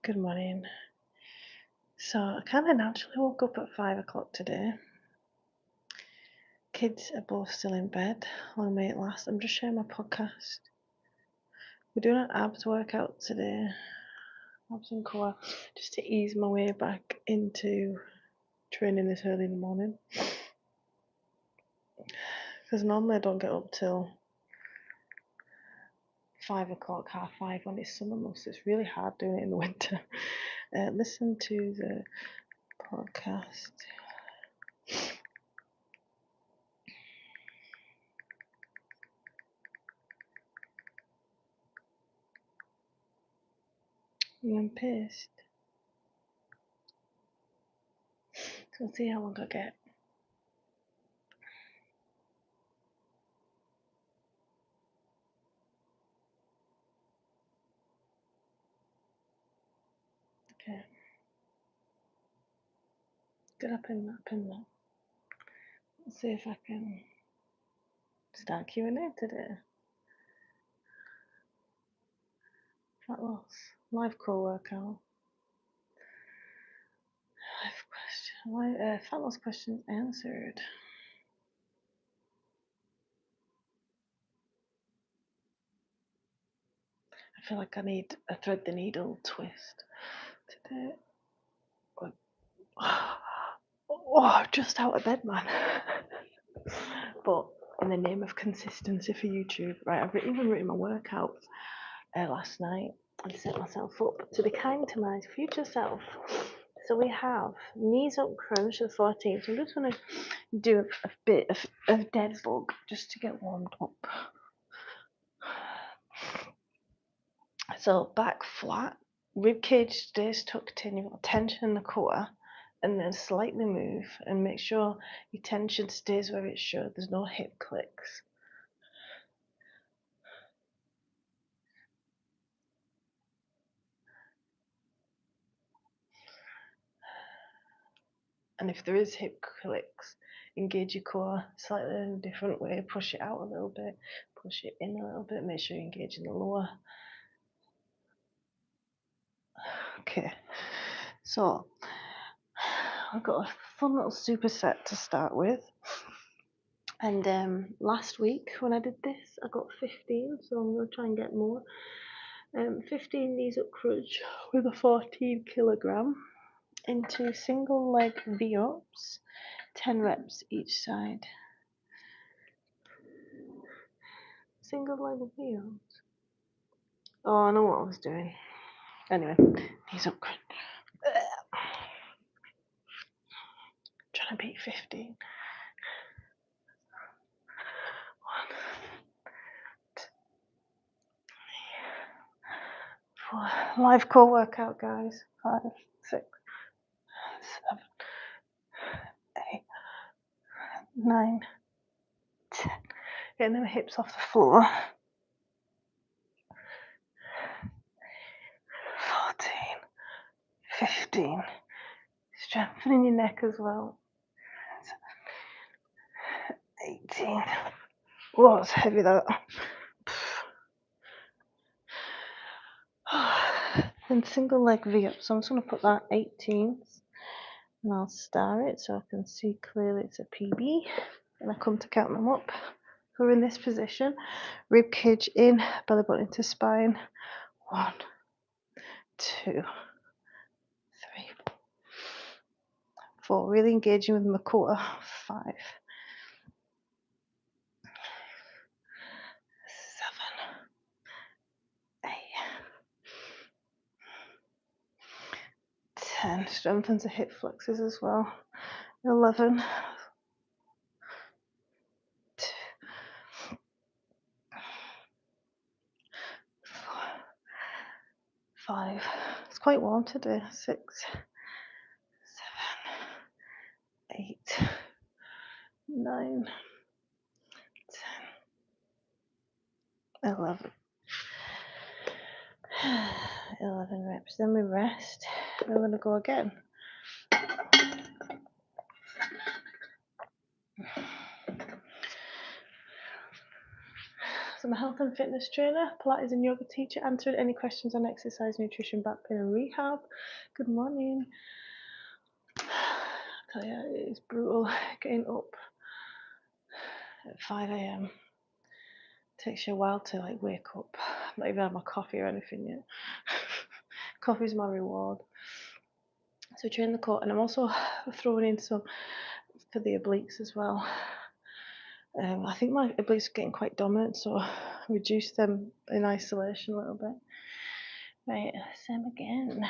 Good morning. So I kind of naturally woke up at 5 o'clock today. Kids are both still in bed. Long may it last. I'm just sharing my podcast. We're doing an abs workout today, abs and core, just to ease my way back into training this early in the morning. Because normally I don't get up till 5 o'clock, 5:30 when it's summer months. It's really hard doing it in the winter. Listen to the podcast. I'm pissed. So we'll see how long I get. Okay. Get up in that. Let's see if I can start Q&A today. Fat loss, live core workout. Fat loss questions answered. I feel like I need a thread the needle twist today. Oh, just out of bed, man. But in the name of consistency for YouTube, right? I've even written my workout last night and set myself up to be kind to my future self. So we have knees up crunch at 14. So I'm just going to do a bit of dead bug just to get warmed up. So back flat, rib cage stays tucked in. You've got tension in the core, and then slightly move and make sure your tension stays where it should. There's no hip clicks. And if there is hip clicks, engage your core slightly in a different way. Push it out a little bit, push it in a little bit. Make sure you engage in the lower. Okay, so I've got a fun little superset to start with. And last week when I did this, I got 15, so I'm going to try and get more. 15 knees up crunch with a 14 kilogram into single leg V-ups, 10 reps each side. Single leg V-ups. Oh, I know what I was doing. Anyway, knees up crunch. Trying to beat 15. Live core workout, guys. 5, 6, 7, 8, 9, 10. Getting them hips off the floor. 14, 15. Strengthening your neck as well. 18. Whoa, it's heavy that. And single leg V-up. So I'm just going to put that 18s and I'll star it so I can see clearly it's a PB. And I come to count them up. So we're in this position. Rib cage in, belly button into spine. 1, 2, 3, 4. Really engaging with my core. 5, 7, 8, 10. Strengthens the hip flexors as well. 11, 5. It's quite warm today. 6, 7, 8, 9, 10, 11. 11 reps. Then we rest. We're going to go again. So I'm a health and fitness trainer, Pilates and yoga teacher, answering any questions on exercise, nutrition, back pain and rehab. Good morning. I tell you, it's brutal getting up at 5 a.m. Takes you a while to like wake up. I've not even had my coffee or anything yet. Coffee's my reward. So train the core, and I'm also throwing in some for the obliques as well. I think my obliques are getting quite dominant, so reduce them in isolation a little bit. Right, same again.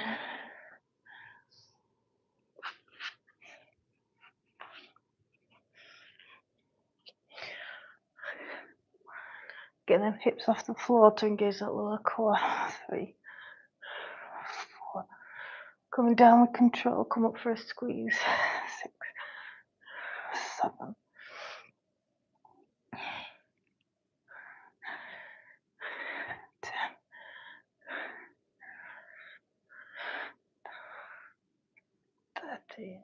Get them hips off the floor to engage that lower core. 3, 4. Coming down with control, come up for a squeeze. 6, 7. 10. 13.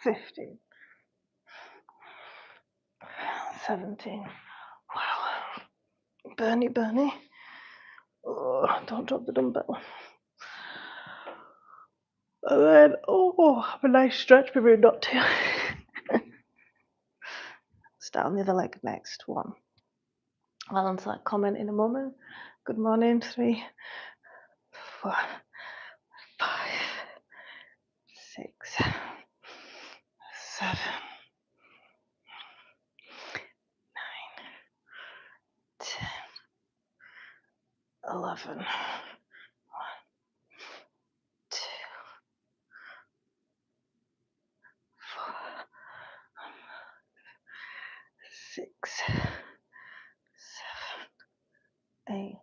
15. 17. Wow. Burny. Oh, don't drop the dumbbell. And then, have a nice stretch before you not to. Start on the other leg next. 1. I'll answer that comment in a moment. Good morning. 3, 4, 5, 6, 7, 9, 10, 11. 1, 2, 4, 6, 7, 8, 9,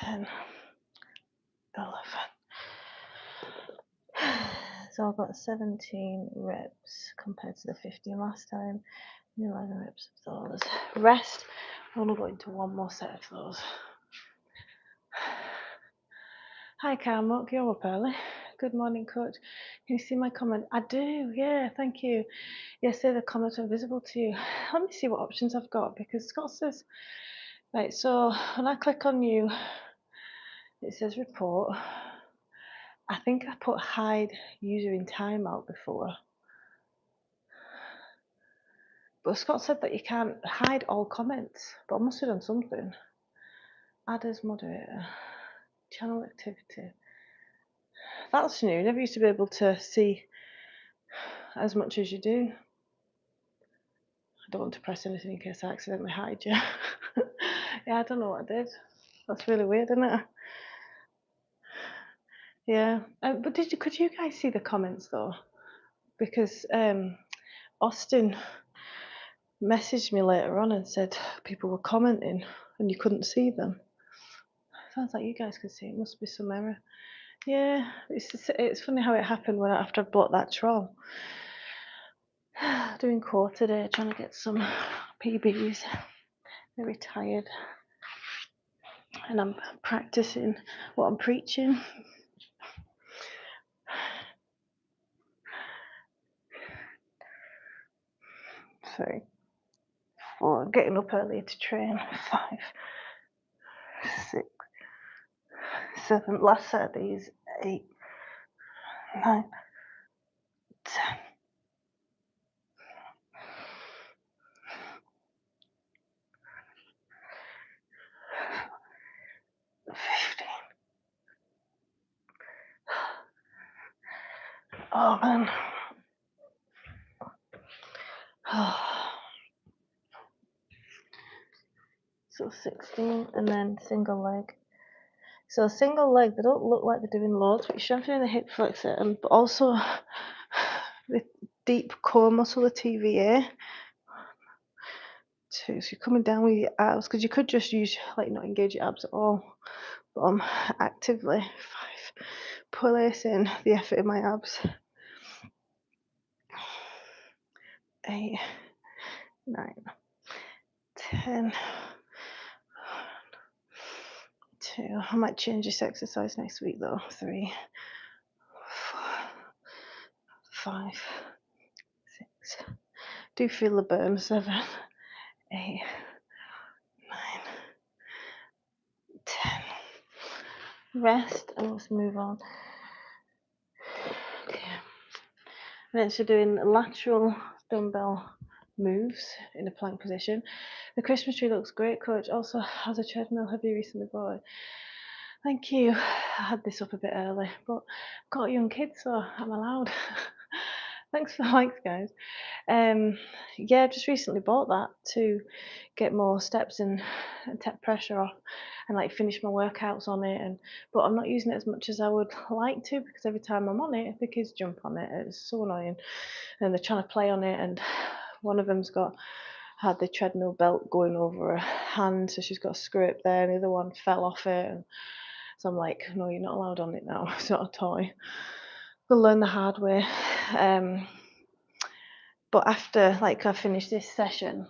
10, 11. So I've got 17 reps compared to the 15 last time. 11 reps of those. Rest. I'm only going to one more set of those. Hi Carmuk, you're up early. Good morning, coach. Can you see my comment? I do, yeah, thank you. Yesterday the comments are visible to you. Let me see what options I've got, because Scott says, right, so when I click on you, it says report. I think I put hide user in timeout before. But Scott said that you can't hide all comments, but I must have done something. Add as moderator. Channel activity. That's new. Never used to be able to see as much as you do. I don't want to press anything in case I accidentally hide you. Yeah, I don't know what I did. That's really weird, isn't it? Yeah. But could you guys see the comments though? Because Austin messaged me later on and said people were commenting and you couldn't see them. Sounds like you guys could see it. Must be some error. Yeah, it's funny how it happened after I bought that troll. Doing core today, trying to get some PBs. Very tired. And I'm practicing what I'm preaching. So, 4, getting up early to train. 5, 6, 7. Last set of these. 8, 9, 10. 15. Oh man. So 16 and then single leg. So single leg, they don't look like they're doing loads, but you're strengthening the hip flexor but also the deep core muscle, the TVA. 2, so you're coming down with your abs, because you could just use not engage your abs at all, but I'm actively 5, placing the effort in my abs. 8, 9, 10. 2. I might change this exercise next week though. 3, 4, 5, 6, Do feel the burn. 7, 8, 9, 10. Rest, and let's move on. Okay. Next, we're doing lateral dumbbell moves in a plank position. The Christmas tree looks great, Coach. Also has a treadmill. Have you recently bought it? Thank you. I had this up a bit early, but I've got a young kid, so I'm allowed. Thanks for the likes, guys. Yeah, I've just recently bought that to get more steps and take pressure off, and like finish my workouts on it. But I'm not using it as much as I would like to, because every time I'm on it, the kids jump on it. It's so annoying, and they're trying to play on it, and one of them's had the treadmill belt going over her hand, so she's got a scrape there, and the other one fell off it. And so I'm like, no, you're not allowed on it now. It's not a toy. We'll learn the hard way. But after I finish this session,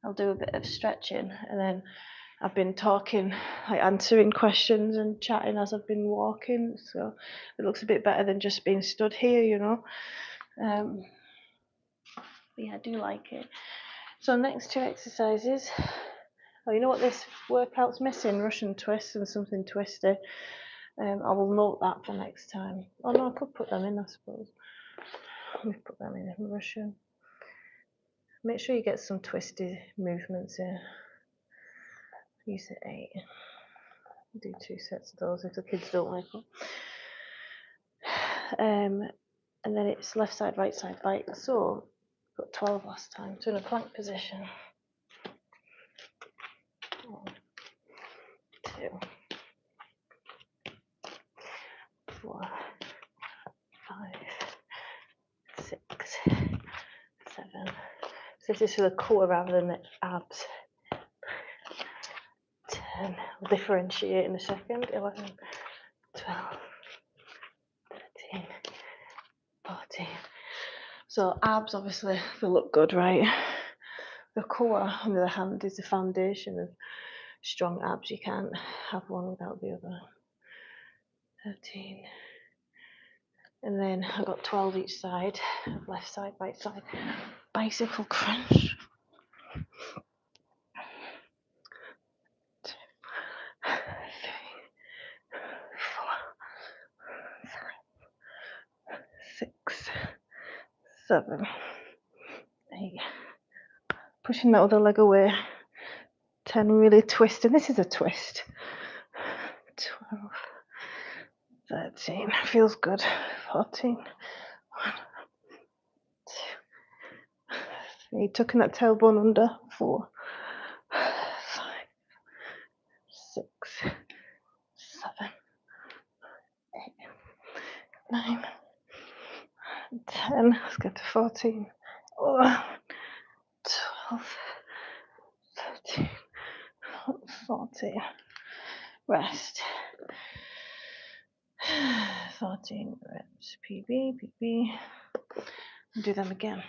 I'll do a bit of stretching, and then I've been talking, answering questions and chatting as I've been walking, so it looks a bit better than just being stood here, you know. But yeah, I do like it. So next 2 exercises. Oh, you know what this workout's missing? Russian twists and something twisty. I will note that for next time. Oh no, I could put them in, I suppose. Let me put them in Russian. Make sure you get some twisty movements in. Use it 8. Do 2 sets of those if the kids don't wake up. And then it's left side, right side, bike. So got 12 last time. So in a plank position. 1, 2, 4, 5, 6, 7. So this is for the core rather than the abs. 10. We'll differentiate in a second. 11, 12, 13, 14. So abs, obviously, they look good, right? The core, on the other hand, is the foundation of strong abs. You can't have one without the other. 13. And then I've got 12 each side, left side, right side. Bicycle crunch. 2, 3, 4, 5, 6, 7, 8. Pushing that other leg away. 10, really twisting. This is a twist. 12, 13. Feels good. 14. 1, 2, 3. Tucking that tailbone under. 4, 5, 6, 7, 8, 9, 10. Let's get to 14. 12, 13, 14. Rest. 14 reps. PB, PB. And do them again.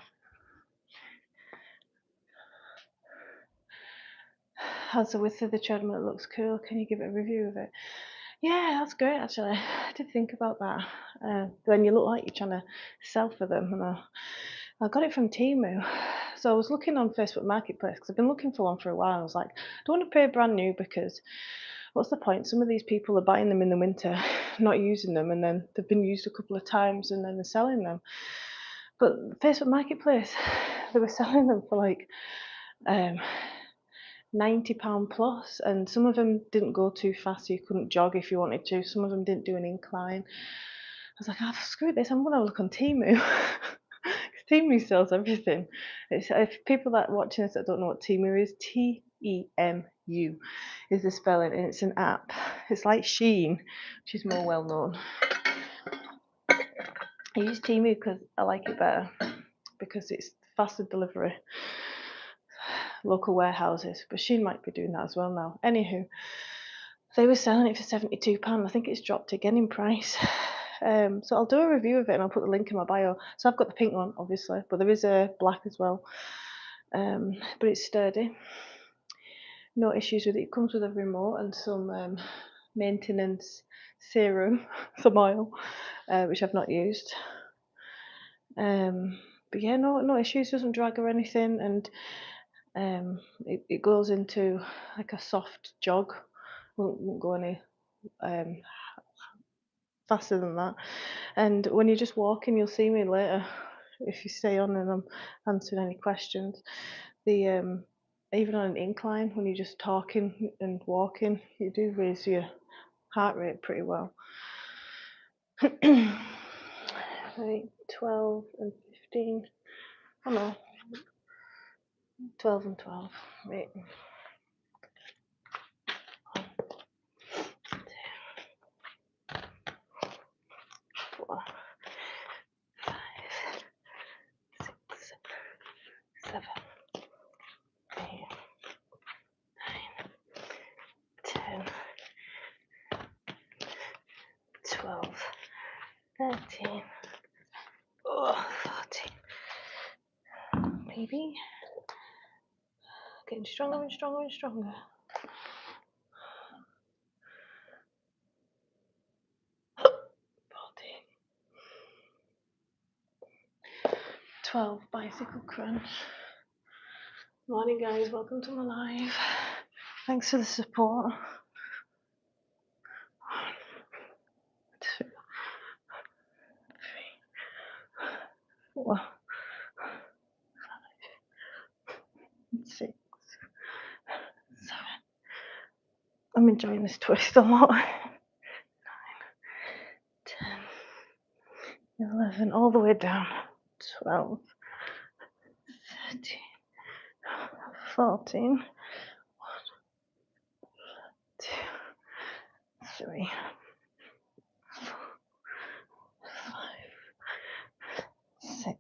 How's the width of the treadmill? It looks cool. Can you give it a review of it? Yeah, that's great actually. I did think about that. Then you look like you're trying to sell for them, and I got it from Temu. So I was looking on Facebook Marketplace because I've been looking for one for a while. I was like, I don't want to pay brand new because what's the point? Some of these people are buying them in the winter, not using them, and then they've been used a couple of times and then they're selling them. But Facebook Marketplace, they were selling them for like £90 plus, and some of them didn't go too fast, so you couldn't jog if you wanted to. Some of them didn't do an incline. I was like, oh, screw this, I'm gonna look on Temu. Temu sells everything. If people that watching this that don't know what Temu is, TEMU is the spelling, and it's an app. It's like Shein, which is more well known. I use Temu because I like it better, because it's faster delivery. Local warehouses, but Shein might be doing that as well now. Anywho, they were selling it for £72. I think it's dropped again in price. So I'll do a review of it and I'll put the link in my bio. So I've got the pink one, obviously, but there is a black as well. But it's sturdy. No issues with it. It comes with a remote and some maintenance serum, some oil, which I've not used. but yeah, no issues. Doesn't drag or anything, and it goes into like a soft jog. Won't go any um, faster than that. And when you're just walking, you'll see me later if you stay on and I'm answering any questions. The Even on an incline, when you're just talking and walking, you do raise your heart rate pretty well. Right, 12 and 15. Oh no, 12 and 12. Right. 4, 5, 6, 7, 8, 9, 10, 12, 13, 14. Maybe. Getting stronger and stronger and stronger. 14. 12, bicycle crunch. Morning guys, welcome to my live. Thanks for the support. 1, 2, 3, 4, 5, 6, 7. I'm enjoying this twist a lot. 9, 10, 11, all the way down. 12, 13, 14. 1, 2, 3, 4, 5, 6, 7,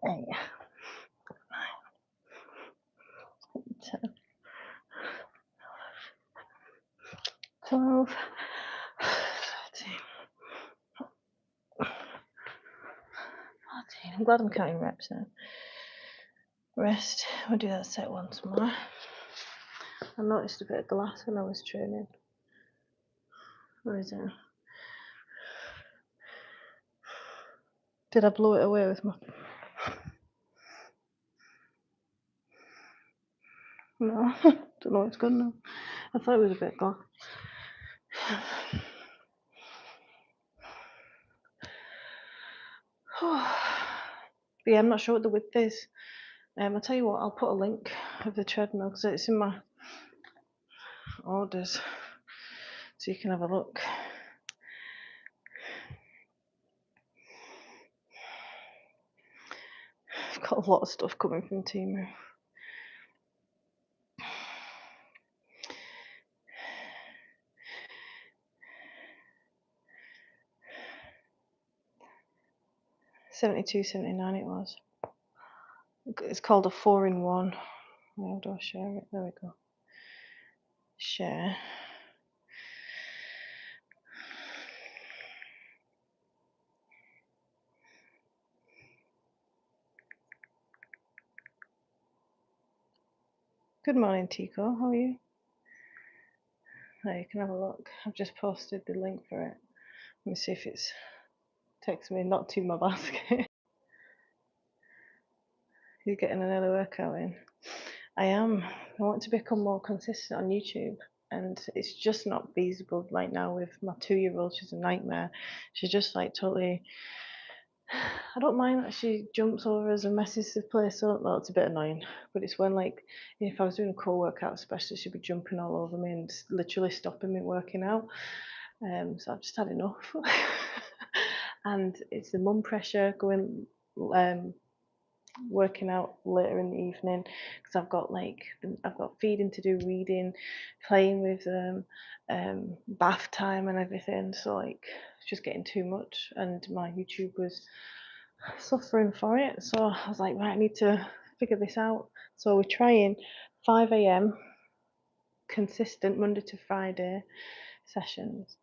8, 9, 10, 12, 13, 14. I'm glad I'm counting reps now. Rest. We'll do that set once more. I noticed a bit of glass when I was training. Where is it? Did I blow it away with my... No, don't know what's gone now. I thought it was a bit of glass. But yeah, I'm not sure what the width is. I'll tell you what, I'll put a link of the treadmill because it's in my orders, so you can have a look. I've got a lot of stuff coming from Temu. $72.79 it was. It's called a 4-in-1. How do I share it? There we go. Share. Good morning, Tico. How are you? There, you can have a look. I've just posted the link for it. Let me see if it's takes me not to my basket. You're getting an early workout in. I am. I want to become more consistent on YouTube, and it's just not feasible right now with my 2-year-old. She's a nightmare. She's just like totally... I don't mind that she jumps over us and messes the place up. Well, it's a bit annoying, but it's when, like, if I was doing a core workout especially, she'd be jumping all over me and literally stopping me working out. So I've just had enough. And it's the mum pressure going working out later in the evening because I've got feeding to do, reading, playing with them, bath time and everything. So like it's just getting too much, and my YouTube was suffering for it. So I was like, right, I need to figure this out. So we're trying 5 a.m. consistent Monday to Friday sessions.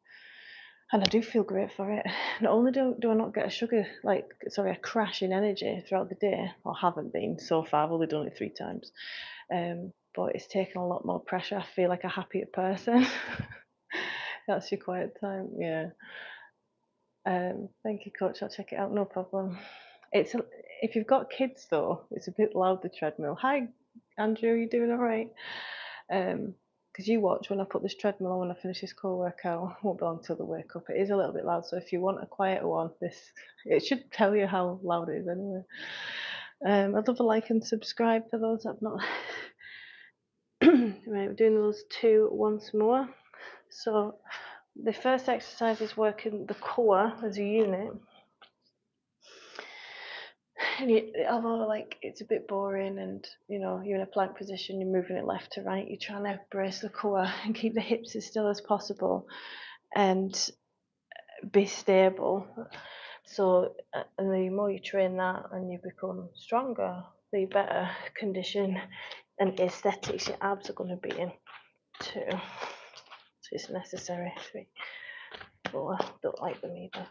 And I do feel great for it. Not only do I not get a crash in energy throughout the day, or haven't been so far, I've only done it 3 times, but it's taken a lot more pressure. I feel like a happier person. That's your quiet time, yeah. Thank you, Coach. I'll check it out. No problem. If you've got kids though, it's a bit loud, the treadmill. Hi, Andrew. You doing all right? Because you watch when I put this treadmill on when I finish this core workout. Won't be long till they wake up. It is a little bit loud, so if you want a quieter one, it should tell you how loud it is anyway. I'd love a like and subscribe for those that have not. Right, we're doing those two once more. So the first exercise is working the core as a unit. And although like it's a bit boring and you're in a plank position, you're moving it left to right, you're trying to brace the core and keep the hips as still as possible and be stable. So and the more you train that and you become stronger, the better condition and aesthetics your abs are going to be in too. So it's necessary. 3, 4, don't like them either.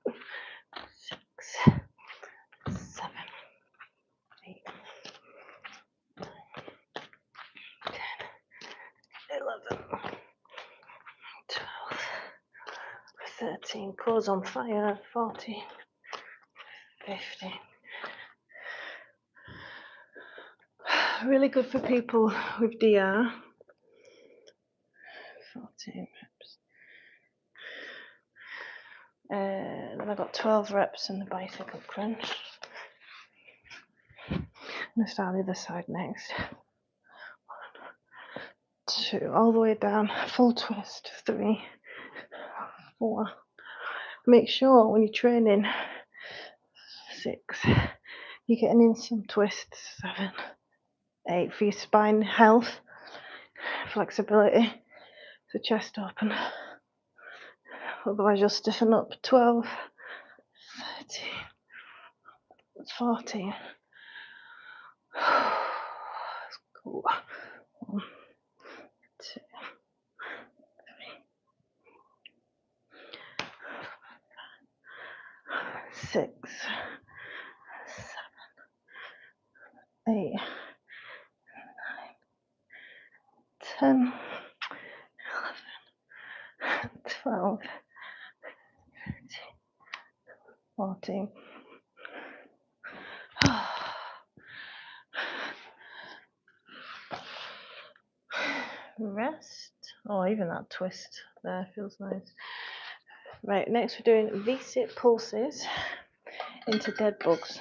5, 6, 7, 8, 9, 10, 11, 12, 13, core's on fire, 14, 15. Really good for people with DR. 14 reps. Then I got 12 reps in the bicycle crunch. I'm going to start on the other side next. 1, 2, all the way down, full twist, 3, 4. Make sure when you're training, 6, you're getting in some twists, 7, 8 for your spine health, flexibility, so chest open. Otherwise you'll stiffen up. 12, 13, 14. Cool. 1, 2, 3, 6, 7, 8, 9, 10, 11, 12, 13, 14. Rest. Oh, even that twist there feels nice. Right, next we're doing V-sit pulses into dead bugs.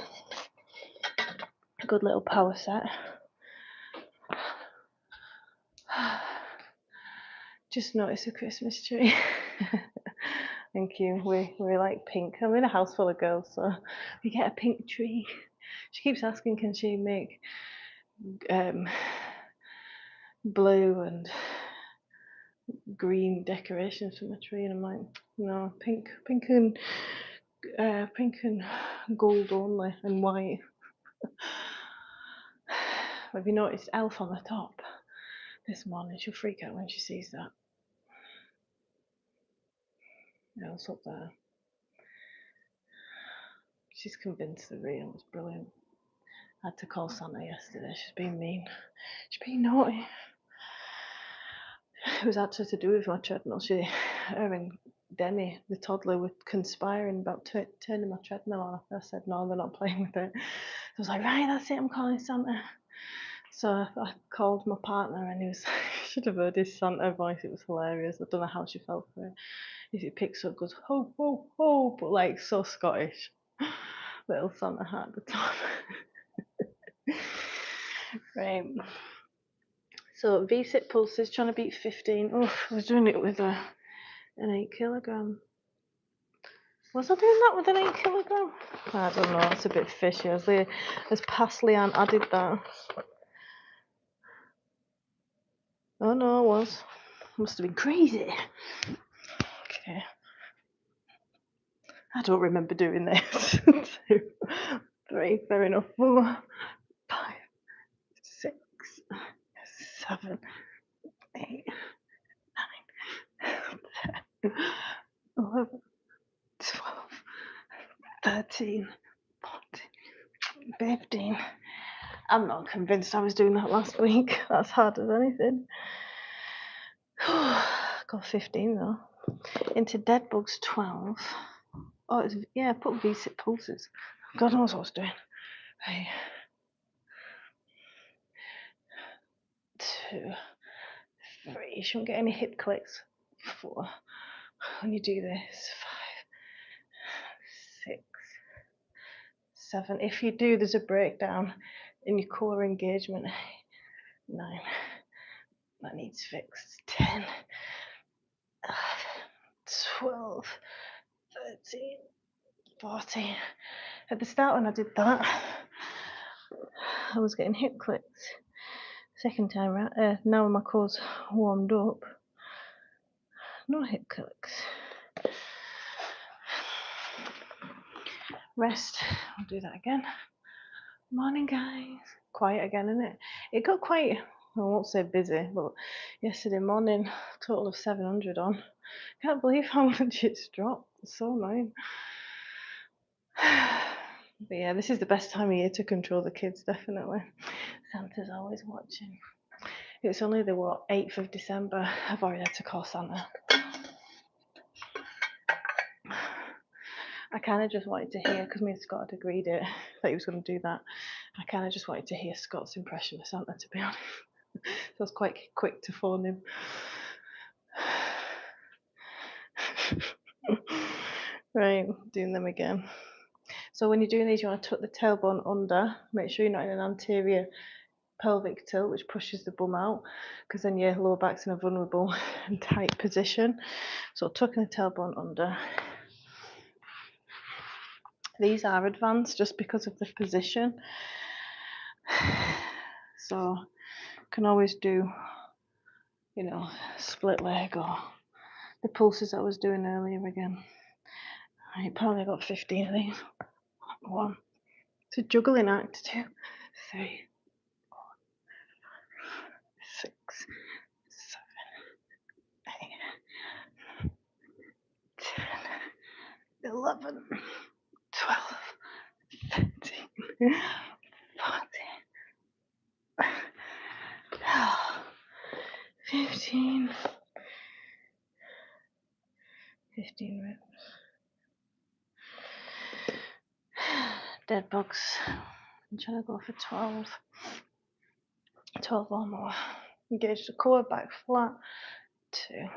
A good little power set. Just noticed a Christmas tree. Thank you. We like pink. I'm in a house full of girls, so we get a pink tree. She keeps asking, can she make blue and green decorations for my tree? And I'm like, no, pink and gold only, and white. Have you noticed elf on the top this morning? She'll freak out when she sees that. Elf's up there. She's convinced the real was brilliant. I had to call Santa yesterday. She's being mean. She's being naughty. It was actually to do with my treadmill. Her and Demi, the toddler, were conspiring about turning my treadmill off. I said, no, they're not playing with it. I was like, right, that's it, I'm calling Santa. So I called my partner and he was, should have heard his Santa voice. It was hilarious. I don't know how she felt for it. He picks up, goes, ho, ho, ho, but like so Scottish. Little Santa hat at the top. Right. So V-sit pulses, trying to beat 15. Oh, I was doing it with an 8 kilogram. Was I doing that with an 8 kilogram? I don't know. It's a bit fishy. As past Leanne added that. Oh no, I was. Must have been crazy. Okay. I don't remember doing this. 2, 3, fair enough. 4, 5, 6, 7, 8, 9, 10, 11, 12, 13, 14, 15. I'm not convinced I was doing that last week. That's hard as anything. Got 15 though. Into dead bugs 12. Oh, it's, yeah, I put V-sit pulses. God knows what I was doing. Right. 2, 3. You shouldn't get any hip clicks. 4. When you do this, 5, 6, 7. If you do, there's a breakdown in your core engagement. 9. That needs fixed. 10, 12, 13, 14. At the start when I did that, I was getting hip clicks. Second time round, now my core's warmed up, no hip clicks. Rest, I'll do that again. Morning guys. Quiet again, isn't it? It got quite, I won't say busy, but yesterday morning, total of 700 on. Can't believe how much it's dropped. It's so annoying. But yeah, this is the best time of year to control the kids, definitely. Santa's always watching. It's only the 8th of December. I've already had to call Santa. I kind of just wanted to hear, because me and Scott had agreed it, that he was going to do that. I kind of just wanted to hear Scott's impression of Santa, to be honest. So I was quite quick to phone him. Right, doing them again. So when you're doing these, you want to tuck the tailbone under. Make sure you're not in an anterior pelvic tilt, which pushes the bum out, because then your lower back's in a vulnerable and tight position. So tucking the tailbone under. These are advanced just because of the position. So you can always do, split leg or the pulses I was doing earlier again. I probably got 15 of these. 1. It's a juggling act. 2, 3, 4, 6, 7, 8, 10, 11, 12, 13, 14, 15. 15 reps. Dead bugs. I'm trying to go for 12. 12 or more. Engage the core, back flat. 2, 4,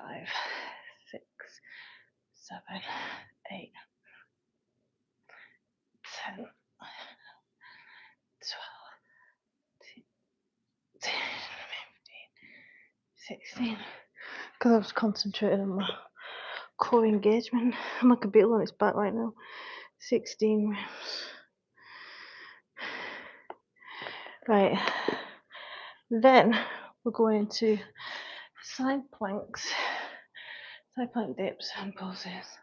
5, 6, 7, 8, 10, 12, 13, 15, 16. Because I was concentrating on my core engagement. I'm like a beetle on its back right now. 16 reps. Right. Then we're going to side planks, side plank dips and pulses.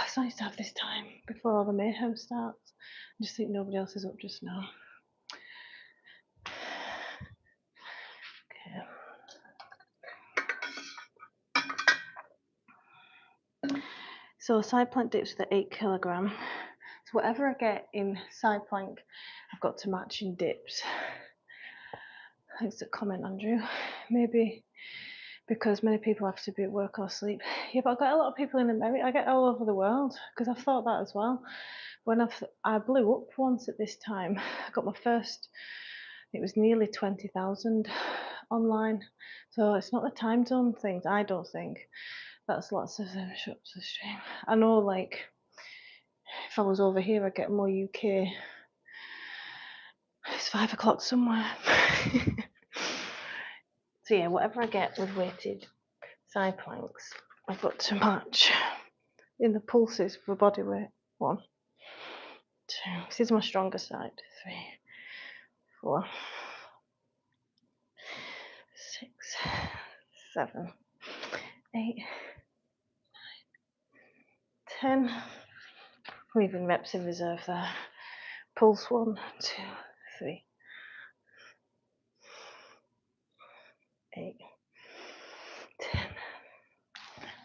It's nice to have this time before all the mayhem starts. I just think nobody else is up just now. Okay. So side plank dips with the 8 kilogram. So whatever I get in side plank, I've got to match in dips. Thanks for the comment, Andrew. Maybe because many people have to be at work or sleep. Yeah, but I got a lot of people in America. I get all over the world because I've thought that as well. When I blew up once at this time, I got my first. It was nearly 20,000 online. So it's not the time zone things. I don't think that's lots of shots of stream. I know, like if I was over here, I'd get more UK. It's 5 o'clock somewhere. So yeah, whatever I get with weighted side planks, I've got to match in the pulses for body weight. 1, 2. This is my stronger side. 3, 4, 6, 7, 8, 9, 10. Leaving reps in reserve there. Pulse 1, 2, 3, 8, 10.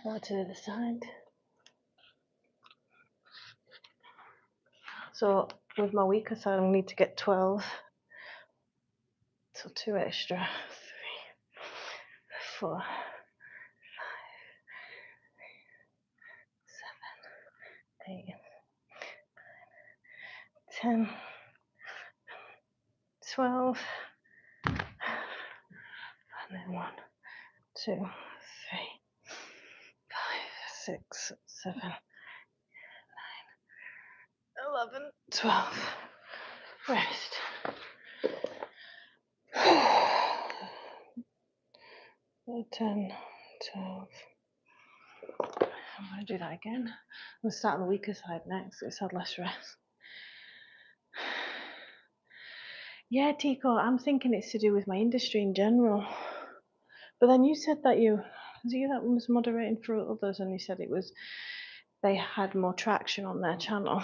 Now to the other side. So with my weaker side, I need to get 12. So 2 extra. 3, 4, 7, 8, 10, 12, and then 1, 2, 3, 5, 6, 7, 11, 12. Rest. So 10, 12. I'm going to do that again. I'm going to start on the weaker side next. It's had less rest. Yeah, Tico, I'm thinking it's to do with my industry in general. But then you said that was you that was moderating for others, and you said it was they had more traction on their channel.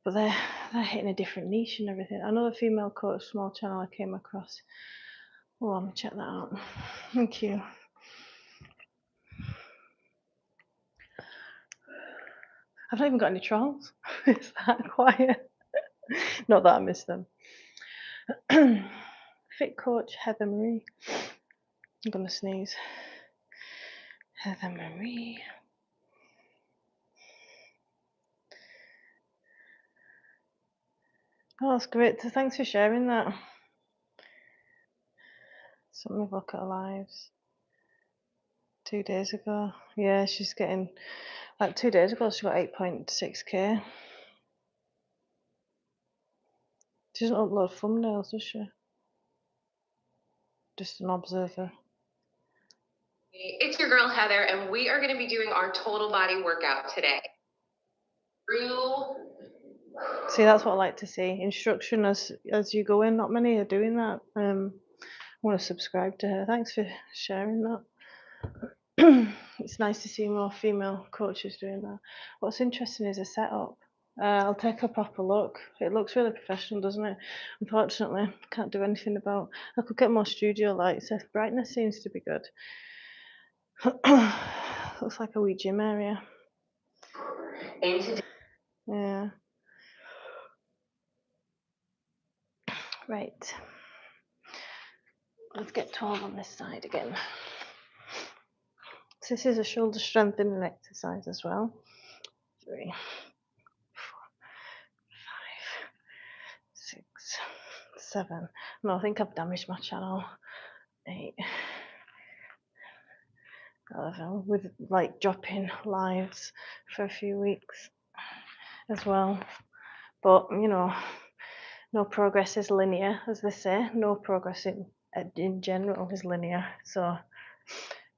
But they're hitting a different niche and everything. Another female coach, small channel I came across. Oh, I'm gonna check that out. Thank you. I've not even got any trolls. It's that quiet. Not that I miss them. Fit coach Heather Marie. I'm gonna sneeze. Heather Marie. Oh, that's great. So thanks for sharing that. So let me look at her lives. 2 days ago. Yeah, she's getting, like 2 days ago, she got 8.6k. She doesn't upload thumbnails, does she? Just an observer. It's your girl Heather, and we are going to be doing our total body workout today. See, that's what I like to see. Instruction as you go in. Not many are doing that. I want to subscribe to her. Thanks for sharing that. It's nice to see more female coaches doing that. What's interesting is the setup. I'll take a proper look. It looks really professional, doesn't it? Unfortunately, can't do anything about. I could get more studio lights. The brightness seems to be good. Looks like a wee gym area. Yeah. Right. Let's get 12 on this side again. So this is a shoulder strengthening exercise as well. 3, 4, 5, 6, 7. No, I think I've damaged my channel. 8, 11, with like dropping lives for a few weeks as well. But you know, no progress is linear, as they say. No progress in general is linear. So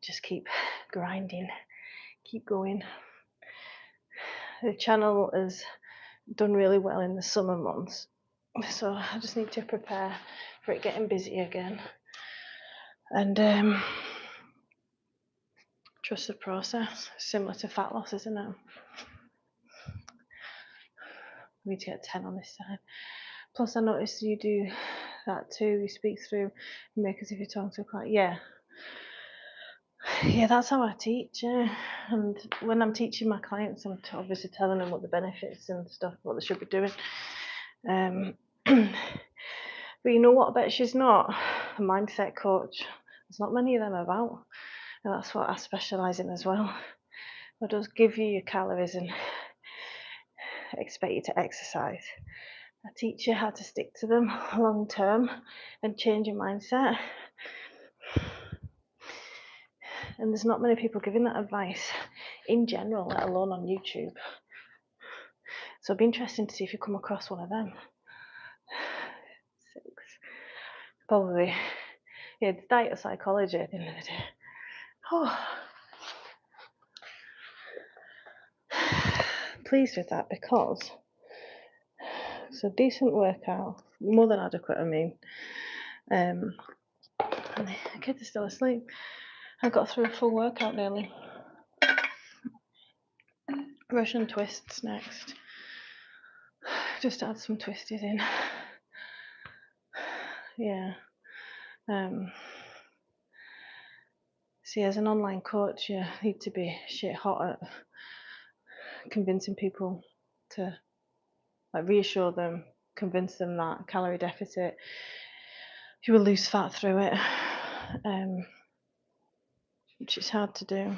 just keep grinding, keep going. The channel has done really well in the summer months, so I just need to prepare for it getting busy again, and trust the process. Similar to fat loss, isn't it? We need to get 10 on this side. Plus I noticed you do that too. You speak through, you make as if you're talking to a client. Yeah, that's how I teach. And when I'm teaching my clients, I'm obviously telling them what the benefits and stuff, what they should be doing. But you know what? I bet she's not a mindset coach. There's not many of them about, and that's what I specialise in as well. I just give you your calories and expect you to exercise. I teach you how to stick to them long term and change your mindset. And there's not many people giving that advice in general, let alone on YouTube. So it'd be interesting to see if you come across one of them. 6. Probably, yeah, it's diet psychology at the end of the day. Oh. Pleased with that because it's a decent workout, more than adequate, I mean. And the kids are still asleep. I got through a full workout nearly. Russian twists next. Just add some twisties in. Yeah. See, as an online coach, you need to be shit hot at convincing people to, like, reassure them, convince them that calorie deficit you will lose fat through it, which is hard to do.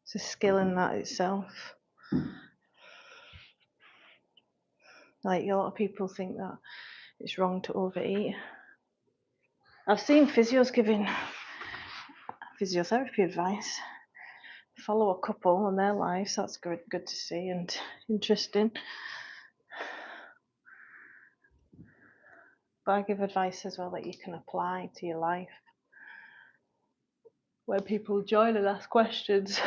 It's a skill in that itself. Like, a lot of people think that it's wrong to overeat. I've seen physios giving physiotherapy advice. Follow a couple on their lives. That's good to see and interesting. But I give advice as well that you can apply to your life. When people join and ask questions,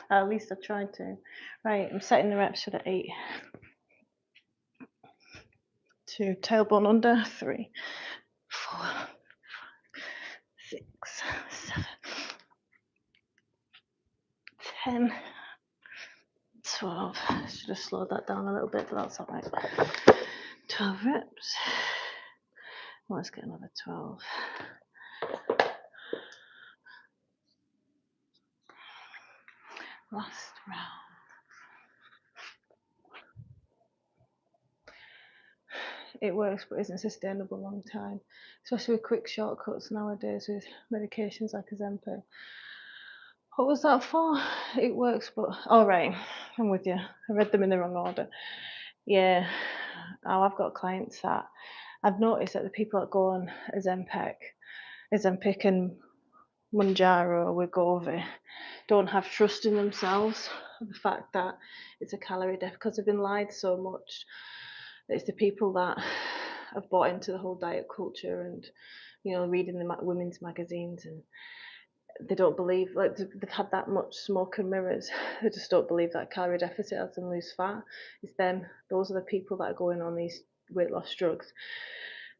at least I try to. Right, I'm setting the reps for the 8. 2, tailbone under, 3, 4, 6, 7, 10, 12. Should have slowed that down a little bit, but that's all right. 12 reps. Let's get another 12. Last round. It works, but isn't sustainable a long time, especially with quick shortcuts nowadays with medications like Ozempic. What was that for? It works, but all right, I'm with you. I read them in the wrong order. Yeah, I've got clients that I've noticed that the people that go on Ozempic and Mounjaro or Wegovy don't have trust in themselves. The fact that it's a calorie deficit, because they've been lied so much. It's the people that have bought into the whole diet culture and, reading the women's magazines, and they don't believe, like, they've had that much smoke and mirrors. They just don't believe that calorie deficit helps them lose fat. It's them. Those are the people that are going on these weight loss drugs.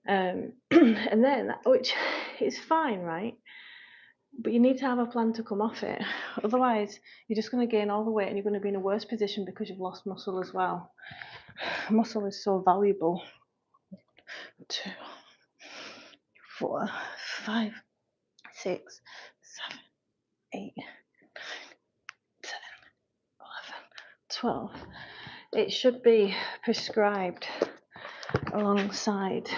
And then, which is fine, right? But you need to have a plan to come off it. Otherwise, you're just going to gain all the weight and you're going to be in a worse position because you've lost muscle as well. Muscle is so valuable. 2, 4, 5, 6, 7, 8, 9, 10, 11, 12. It should be prescribed alongside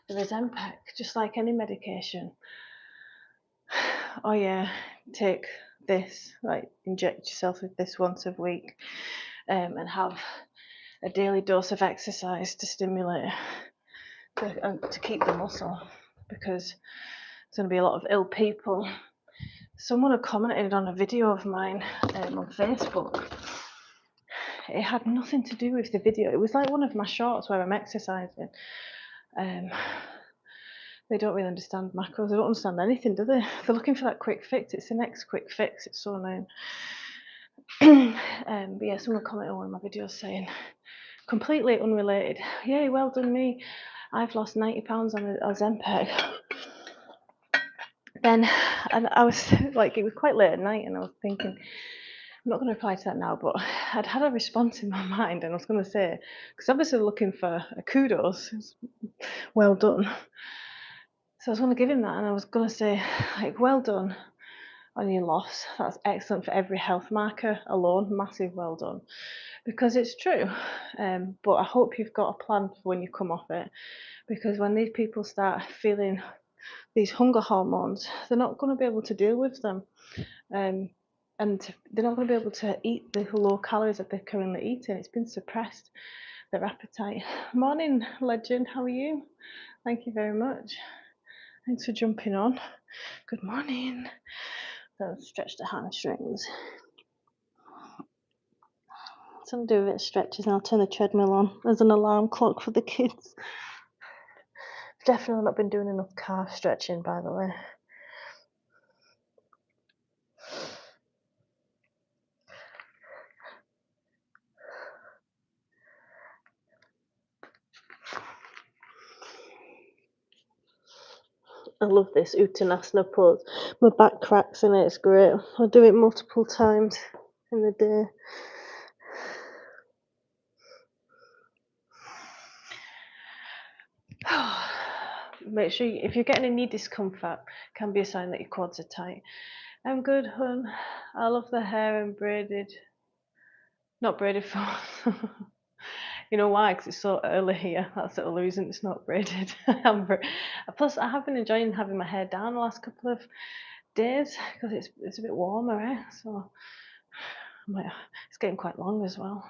the Ozempic, just like any medication. Oh yeah, take this, like inject yourself with this once a week, and have a daily dose of exercise to stimulate, to keep the muscle, because there's going to be a lot of ill people. Someone had commented on a video of mine on Facebook. It had nothing to do with the video. It was like one of my shorts where I'm exercising. They don't really understand macros. They don't understand anything, do they? They're looking for that quick fix. It's the next quick fix. It's so annoying. But yeah, someone commented on one of my videos saying, completely unrelated, yay, well done me, I've lost 90 pounds on Ozempic. Then, and I was like, it was quite late at night, and I was thinking, I'm not going to reply to that now, but I'd had a response in my mind, and I was going to say, because obviously looking for a kudos, well done. So I was going to give him that, and I was going to say, like, well done on your loss. That's excellent for every health marker alone. Massive well done. Because it's true. But I hope you've got a plan for when you come off it. Because when these people start feeling these hunger hormones, they're not going to be able to deal with them. And they're not going to be able to eat the low calories that they're currently eating. It's been suppressed, their appetite. Morning, legend. How are you? Thank you very much. Thanks for jumping on. Good morning. So stretch the hamstrings. So I'll do a bit of stretches and I'll turn the treadmill on as an alarm clock for the kids. Definitely not been doing enough calf stretching, by the way. I love this Uttanasana pose. My back cracks in it, it's great. I'll do it multiple times in the day. Make sure if you're getting any discomfort, can be a sign that your quads are tight. I'm good, hun. I love the hair and braided, not braided form. You know why? Because it's so early here. That's the reason it's not braided. Plus, I have been enjoying having my hair down the last couple of days because it's a bit warmer, so it's getting quite long as well.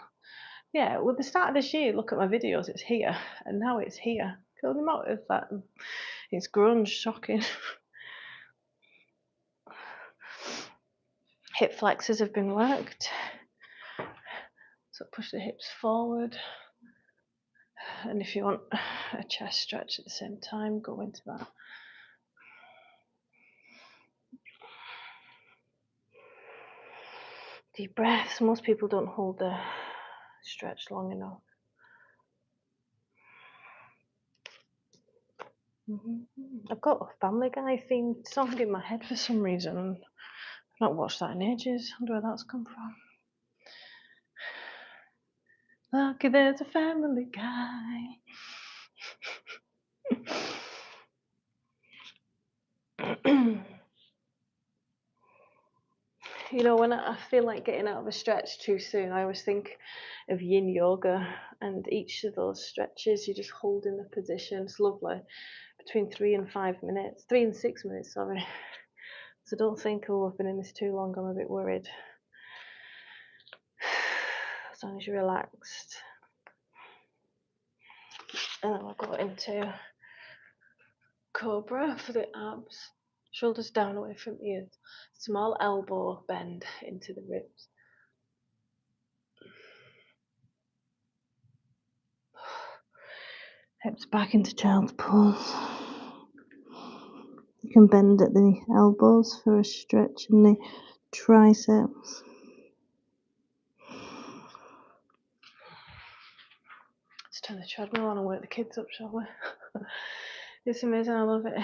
Yeah, with the start of this year, look at my videos, it's here, and now it's here. The amount of that, it's grown shocking. Hip flexors have been worked. So push the hips forward. And if you want a chest stretch at the same time, go into that. Deep breaths. Most people don't hold the stretch long enough. I've got a Family Guy themed song in my head for some reason. I've not watched that in ages. I wonder where that's come from. Lucky there's a Family Guy. You know, when I feel like getting out of a stretch too soon, I always think of yin yoga, and each of those stretches you just hold in the position. It's lovely. Between 3 and 5 minutes, 3 and 6 minutes, sorry. So don't think, oh, I've been in this too long, I'm a bit worried. As long as you're relaxed. And then we'll go into Cobra for the abs. Shoulders down away from ears. Small elbow bend into the ribs. Hips back into child's pose. You can bend at the elbows for a stretch in the triceps. Let's turn the treadmill on and wake the kids up, shall we? It's amazing, I love it.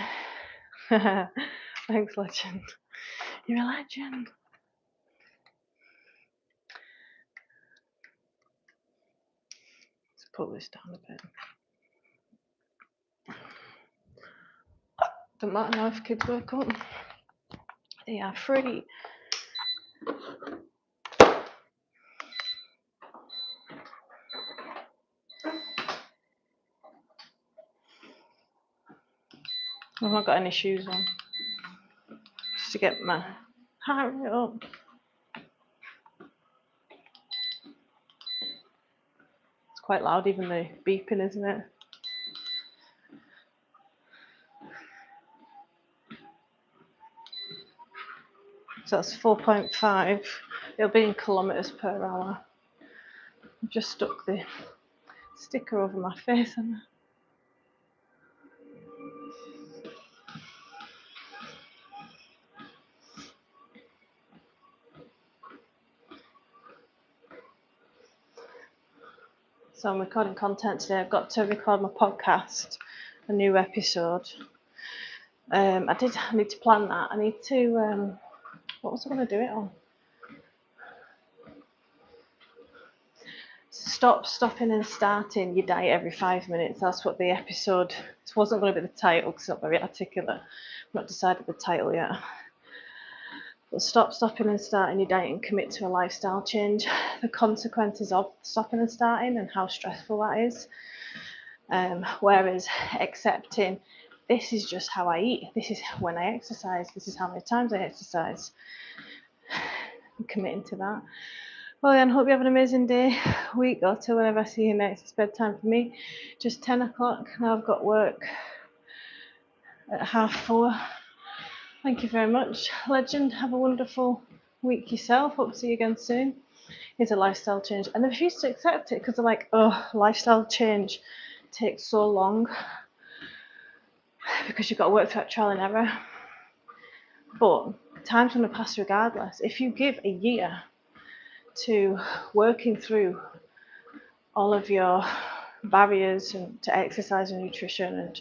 Thanks, legend. You're a legend. Let's pull this down a bit. Don't matter now if kids wake up. They are free. I've not got any shoes on. Just to get my heart rate up. It's quite loud, even the beeping, isn't it? So that's 4.5. It'll be in kilometres per hour. I've just stuck the sticker over my face and so I'm recording content today. I've got to record my podcast, a new episode. I need to plan that. I need to, what was I going to do it on? Stopping and starting your diet every 5 minutes. That's what the episode, it wasn't going to be the title because it's not very articulate. I've not decided the title yet. But stopping and starting your diet and commit to a lifestyle change. The consequences of stopping and starting and how stressful that is. Whereas accepting, this is just how I eat. This is when I exercise. This is how many times I exercise. I'm committing to that. Well, then, hope you have an amazing day, week, or till whenever I see you next. It's bedtime for me. Just 10 o'clock. Now I've got work at 4:30. Thank you very much, legend. Have a wonderful week yourself. Hope to see you again soon. It's a lifestyle change. And they refuse to accept it because they're like, oh, lifestyle change takes so long because you've got to work through that trial and error. But time's going to pass regardless. If you give a year to working through all of your barriers and to exercise and nutrition and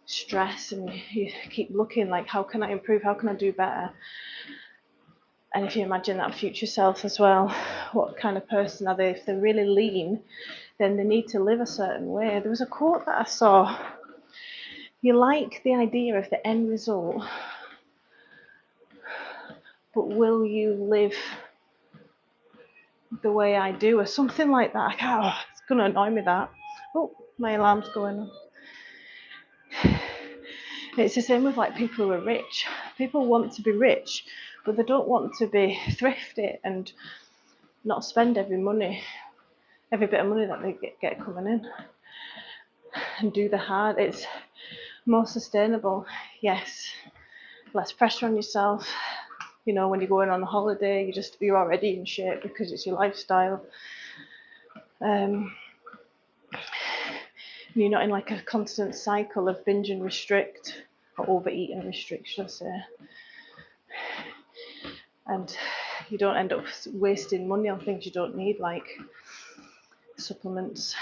stress, and you keep looking like, how can I improve, how can I do better? And if you imagine that future self as well, what kind of person are they? If they're really lean, then they need to live a certain way. There was a quote that I saw: you like the idea of the end result, but will you live the way I do, or something like that? going to annoy me that. Oh, my alarm's going on. It's the same with like people who are rich. People want to be rich, but they don't want to be thrifty and not spend every bit of money that they get coming in, and do the hard. It's more sustainable, yes. Less pressure on yourself. You know, when you're going on a holiday, you're already in shape because it's your lifestyle. You're not in like a constant cycle of binge and restrict, or overeat and restrict, should I say. And you don't end up wasting money on things you don't need, like supplements,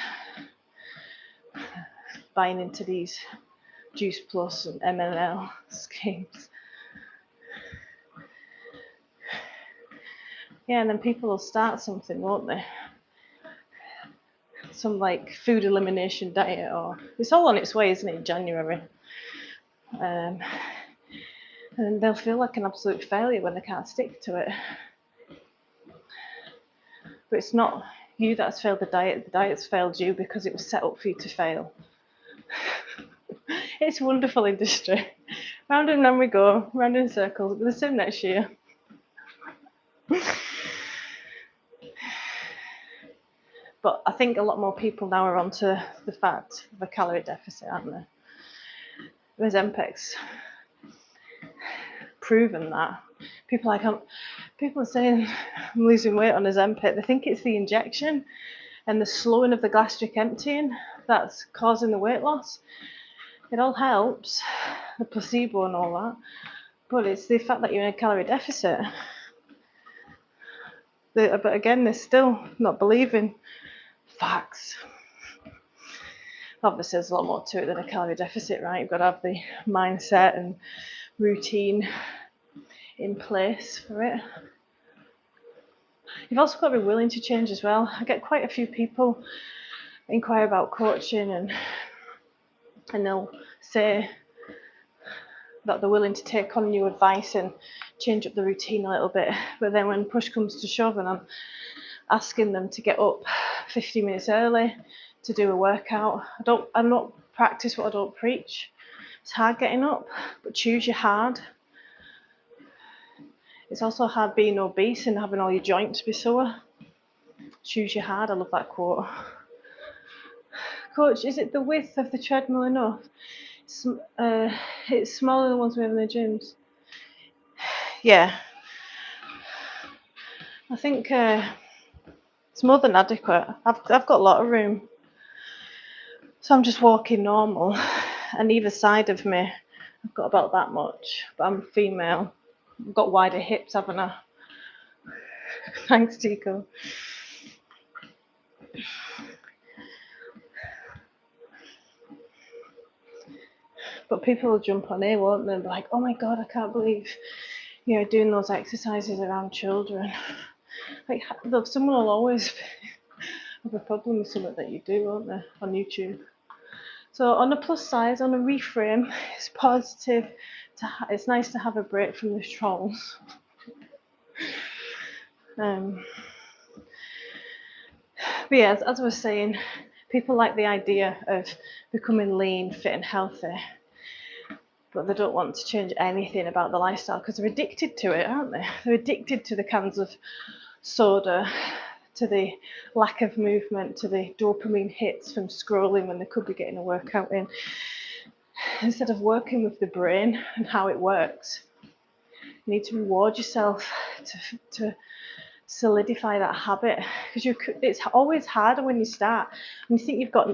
buying into these Juice Plus and MLL schemes. Yeah, and then people will start something, won't they? Some like food elimination diet, or it's all on its way, isn't it, in January? And they'll feel like an absolute failure when they can't stick to it. But it's not you that's failed the diet's failed you because it was set up for you to fail. It's a wonderful industry. Round and round we go, round in circles. It'll be the same next year. But I think a lot more people now are onto the fact of a calorie deficit, aren't they? There's Ozempic's proven that. People are saying I'm losing weight on Ozempic. They think it's the injection and the slowing of the gastric emptying that's causing the weight loss. It all helps, the placebo and all that, but it's the fact that you're in a calorie deficit. But again, they're still not believing facts. Obviously, there's a lot more to it than a calorie deficit, right? You've got to have the mindset and routine in place for it. You've also got to be willing to change as well. I get quite a few people inquire about coaching, and they'll say that they're willing to take on new advice and change up the routine a little bit. But then when push comes to shove and I'm asking them to get up 15 minutes early to do a workout, I don't practice what I don't preach. It's hard getting up, but choose your hard. It's also hard being obese and having all your joints be sore. Choose your hard. I love that quote. Coach, is it the width of the treadmill enough? It's smaller than the ones we have in the gyms. Yeah. I think it's more than adequate. I've got a lot of room. So I'm just walking normal, and either side of me, I've got about that much, but I'm female. I've got wider hips, haven't I? Thanks, Tico. But people will jump on here, won't they? And be like, oh my God, I can't believe you're doing those exercises around children. Like, look, someone will always have a problem with something that you do, won't they, on YouTube? So on a plus size, on a reframe, it's positive. It's nice to have a break from the trolls. But yeah, as I was saying, people like the idea of becoming lean, fit and healthy, but they don't want to change anything about the lifestyle because they're addicted to it, aren't they? They're addicted to the cans of soda, to the lack of movement, to the dopamine hits from scrolling when they could be getting a workout in. Instead of working with the brain and how it works, you need to reward yourself to solidify that habit, because it's always harder when you start. When you think you've got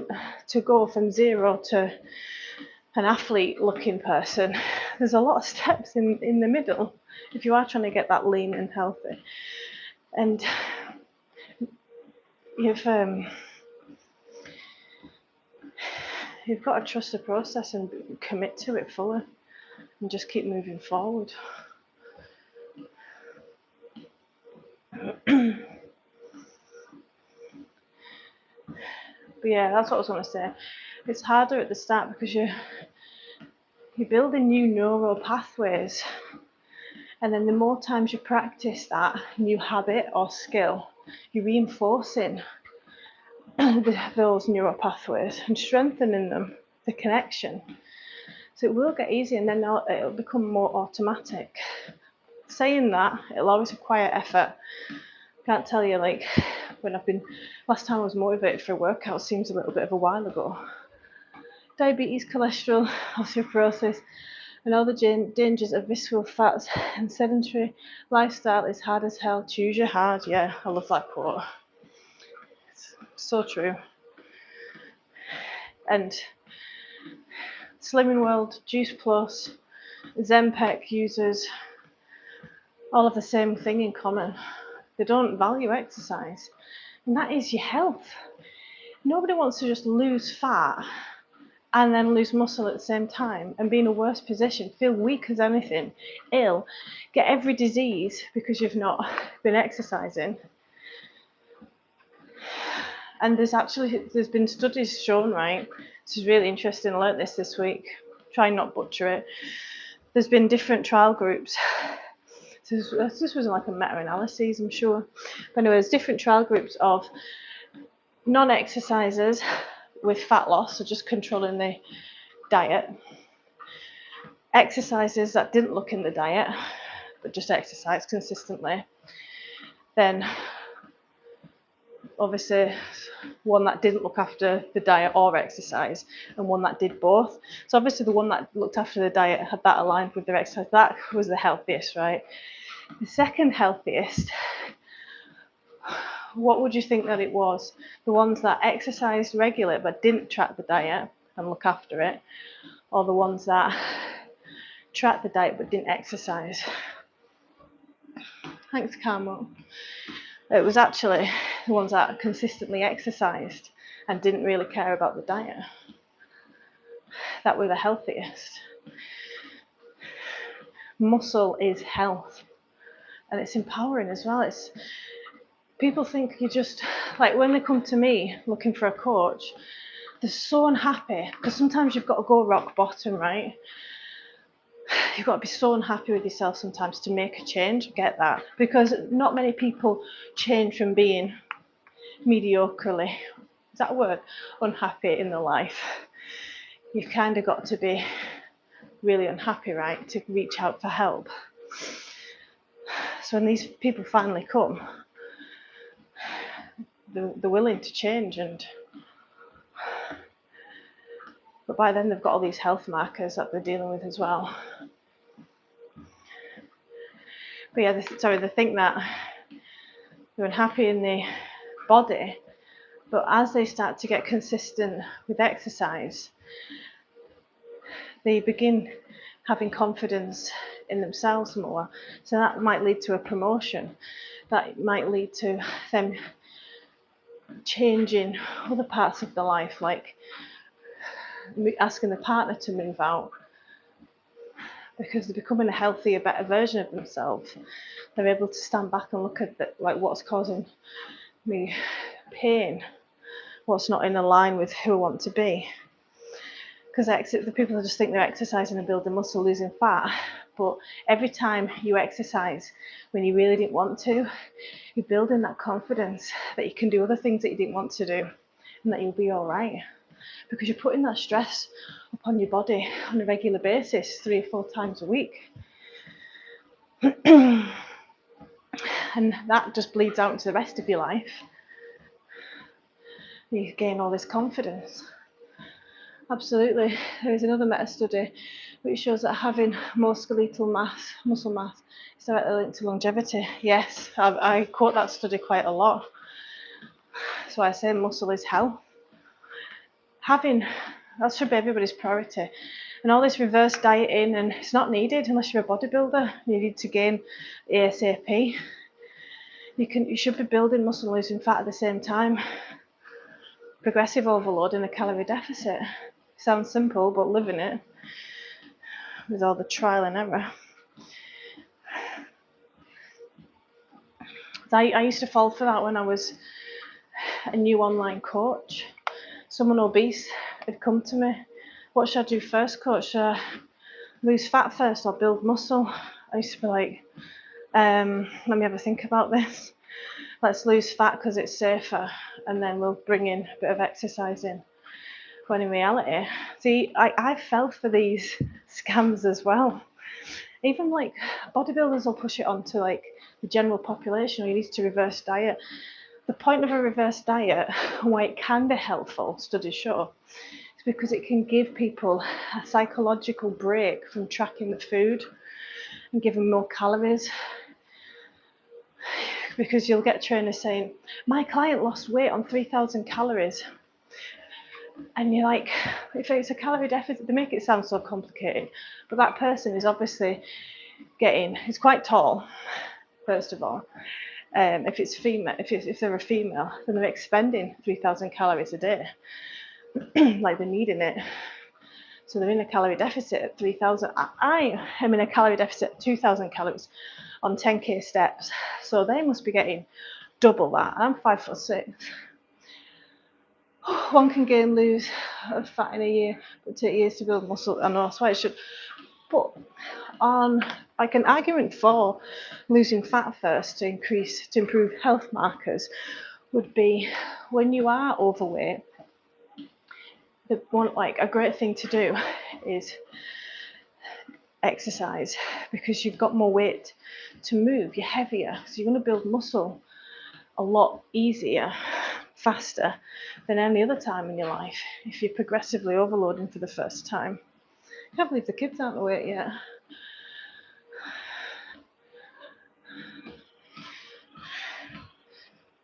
to go from zero to an athlete looking person, there's a lot of steps in the middle if you are trying to get that lean and healthy. And you've got to trust the process and commit to it fully and just keep moving forward. But yeah, that's what I was going to say. It's harder at the start because you're building new neural pathways, and then the more times you practice that new habit or skill, you're reinforcing those neural pathways and strengthening them, the connection. So it will get easier, and then it'll become more automatic. Saying that, it'll always require effort. Can't tell you, like, last time I was motivated for a workout seems a little bit of a while ago. Diabetes, cholesterol, osteoporosis, and all the dangers of visceral fats and sedentary lifestyle is hard as hell. Choose your hard. Yeah, I love that quote. It's so true. And Slimming World, Juice Plus, Zenpec users all have the same thing in common. They don't value exercise, and that is your health. Nobody wants to just lose fat and then lose muscle at the same time and be in a worse position, feel weak as anything, ill, get every disease because you've not been exercising. And there's been studies shown, right? This is really interesting. I learned this week. Try not butcher it. There's been different trial groups. So this was like a meta-analysis, I'm sure. But anyway, there's different trial groups of non-exercisers with fat loss, so just controlling the diet. Exercisers that didn't look in the diet, but just exercised consistently. Then obviously one that didn't look after the diet or exercise, and one that did both. So obviously the one that looked after the diet had that aligned with their exercise. That was the healthiest, right? The second healthiest, what would you think that it was? The ones that exercised regularly but didn't track the diet and look after it, or the ones that tracked the diet but didn't exercise? Thanks, Carmel. It was actually the ones that consistently exercised and didn't really care about the diet that were the healthiest. Muscle is health, and it's empowering as well. People think you just, like, when they come to me looking for a coach, they're so unhappy because sometimes you've got to go rock bottom, right? You've got to be so unhappy with yourself sometimes to make a change. Get that? Because not many people change from being mediocrely, is that a word, unhappy in their life. You've kind of got to be really unhappy, right, to reach out for help. So when these people finally come, they're willing to change, but by then they've got all these health markers that they're dealing with as well. But yeah, they think that they're unhappy in the body, but as they start to get consistent with exercise, they begin having confidence in themselves more. So that might lead to a promotion. That might lead to them changing other parts of their life, like asking the partner to move out, because they're becoming a healthier, better version of themselves. They're able to stand back and look at like what's causing me pain, what's not in line with who I want to be. Because the people just think they're exercising and building muscle, losing fat, but every time you exercise when you really didn't want to, you're building that confidence that you can do other things that you didn't want to do, and that you'll be all right. Because you're putting that stress upon your body on a regular basis, 3 or 4 times a week. And that just bleeds out into the rest of your life. You gain all this confidence. Absolutely. There is another meta-study which shows that having more skeletal mass, muscle mass, is directly linked to longevity. Yes, I quote that study quite a lot. That's why I say muscle is health. That should be everybody's priority. And all this reverse dieting, and it's not needed unless you're a bodybuilder. You need to gain ASAP. You should be building muscle and losing fat at the same time. Progressive overload in a calorie deficit. Sounds simple, but living it with all the trial and error. I used to fall for that when I was a new online coach. Someone obese had come to me. What should I do first, coach? Should I lose fat first or build muscle? I used to be like, let me have a think about this. let's lose fat because it's safer, and then we'll bring in a bit of exercise in. When in reality, see, I fell for these scams as well. Even like bodybuilders will push it on to like the general population, or you need to reverse diet. The point of a reverse diet, why it can be helpful, studies show, is because it can give people a psychological break from tracking the food and give them more calories. Because you'll get trainers saying, my client lost weight on 3,000 calories. And you're like, if it's a calorie deficit, they make it sound so complicated. But that person is obviously it's quite tall, first of all. If it's female, if they're a female, then they're expending 3,000 calories a day, like they're needing it. So they're in a calorie deficit at 3,000. I am in a calorie deficit at 2,000 calories on 10k steps. So they must be getting double that. I'm 5'6". One can gain, lose fat in a year, but take years to build muscle. I know that's why it should. But on like an argument for losing fat first to improve health markers would be when you are overweight. A great thing to do is exercise, because you've got more weight to move. You're heavier, so you're going to build muscle a lot easier, faster than any other time in your life if you're progressively overloading for the first time. I can't believe the kids aren't awake yet.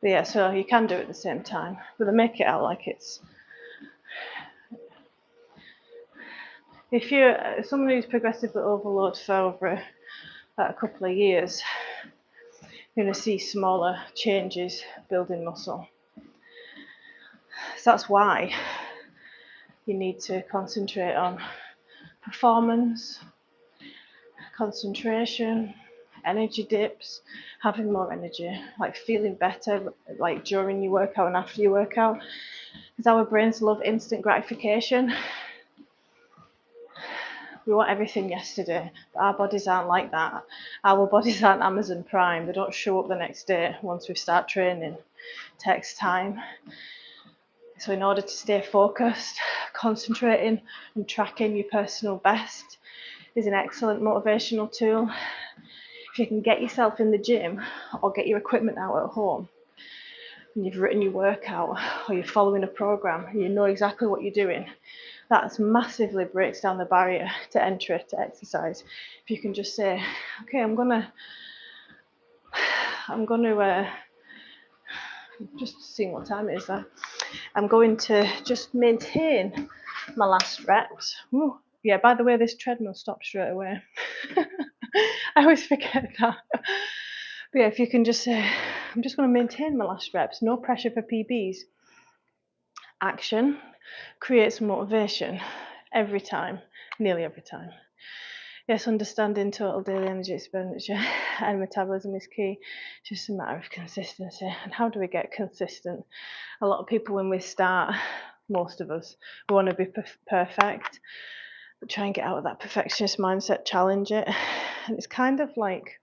But yeah, so you can do it at the same time, but they make it out like it's. If you're someone who's progressively overloaded for over a couple of years, you're going to see smaller changes building muscle. So that's why you need to concentrate on performance, concentration, energy dips, having more energy, like feeling better, like during your workout and after your workout, because our brains love instant gratification. We want everything yesterday, but our bodies aren't like that. Our bodies aren't Amazon Prime. They don't show up the next day once we start training. It takes time. So in order to stay focused, concentrating and tracking your personal best is an excellent motivational tool. If you can get yourself in the gym or get your equipment out at home, and you've written your workout, or you're following a program and you know exactly what you're doing, that massively breaks down the barrier to entry to exercise. If you can just say, okay, I'm gonna just seeing what time it is there. I'm going to just maintain my last reps. Ooh, yeah, by the way, this treadmill stopped straight away. I always forget that. But yeah, if you can just say, I'm just going to maintain my last reps, no pressure for PBs. Action creates motivation every time, nearly every time. Yes, understanding total daily energy expenditure and metabolism is key. It's just a matter of consistency. And how do we get consistent? A lot of people, when we start, most of us, we want to be perfect, but try and get out of that perfectionist mindset, challenge it. And it's kind of like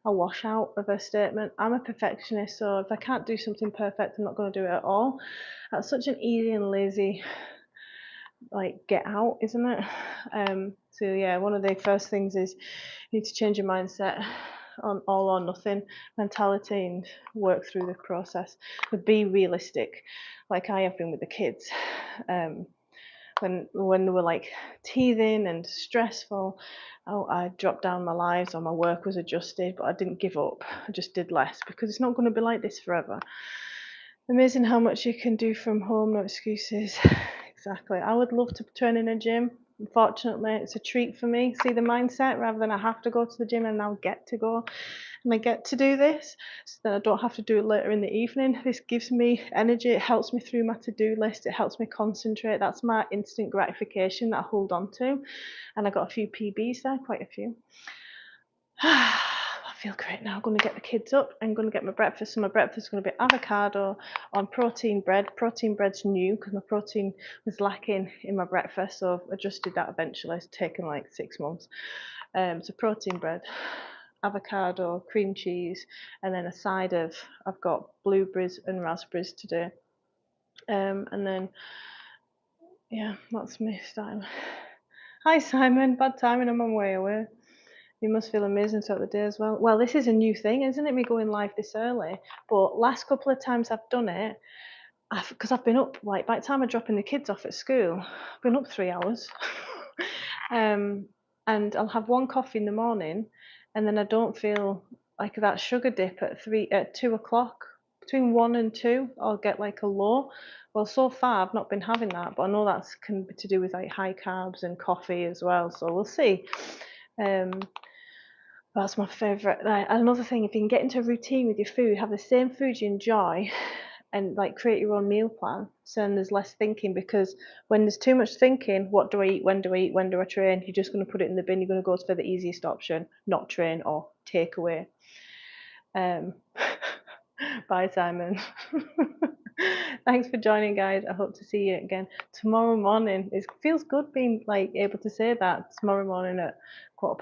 a washout of a statement. I'm a perfectionist, so if I can't do something perfect, I'm not going to do it at all. That's such an easy and lazy get out, isn't it? So yeah, one of the first things is you need to change your mindset on all or nothing mentality and work through the process. But be realistic, like I have been with the kids. When they were like teething and stressful, I dropped down my lives, or my work was adjusted, but I didn't give up. I just did less, because it's not going to be like this forever. Amazing how much you can do from home, no excuses. Exactly. I would love to train in a gym. Unfortunately, it's a treat for me. See the mindset, rather than I have to go to the gym and now get to go. And I get to do this, so that I don't have to do it later in the evening. This gives me energy. It helps me through my to-do list. It helps me concentrate. That's my instant gratification that I hold on to. And I got a few PBs there, quite a few. I feel great now. I'm going to get the kids up. I'm going to get my breakfast. So my breakfast is going to be avocado on protein bread. Protein bread's new because my protein was lacking in my breakfast, so I've adjusted that eventually. It's taken like 6 months. So protein bread, avocado, cream cheese, and then a side of, I've got blueberries and raspberries today. And then, yeah, that's me starting. Hi Simon, bad timing, I'm on my way away. You must feel amazing throughout the day as well. Well, this is a new thing, isn't it? Me going live this early. But last couple of times I've done it, because I've been up, like, by the time I'm dropping the kids off at school, I've been up 3 hours. And I'll have one coffee in the morning, and then I don't feel like that sugar dip at 2 o'clock. Between 1 and 2, I'll get like a low. Well, so far I've not been having that, but I know that's can be to do with like high carbs and coffee as well. So we'll see. Um, that's my favourite. Another thing, if you can get into a routine with your food, have the same food you enjoy, and like create your own meal plan. So then there's less thinking, because when there's too much thinking, what do I eat? When do I eat? When do I train? You're just going to put it in the bin. You're going to go for the easiest option, not train or take away. Bye, Simon. Thanks for joining, guys. I hope to see you again tomorrow morning. It feels good being like able to say that tomorrow morning at 1:15.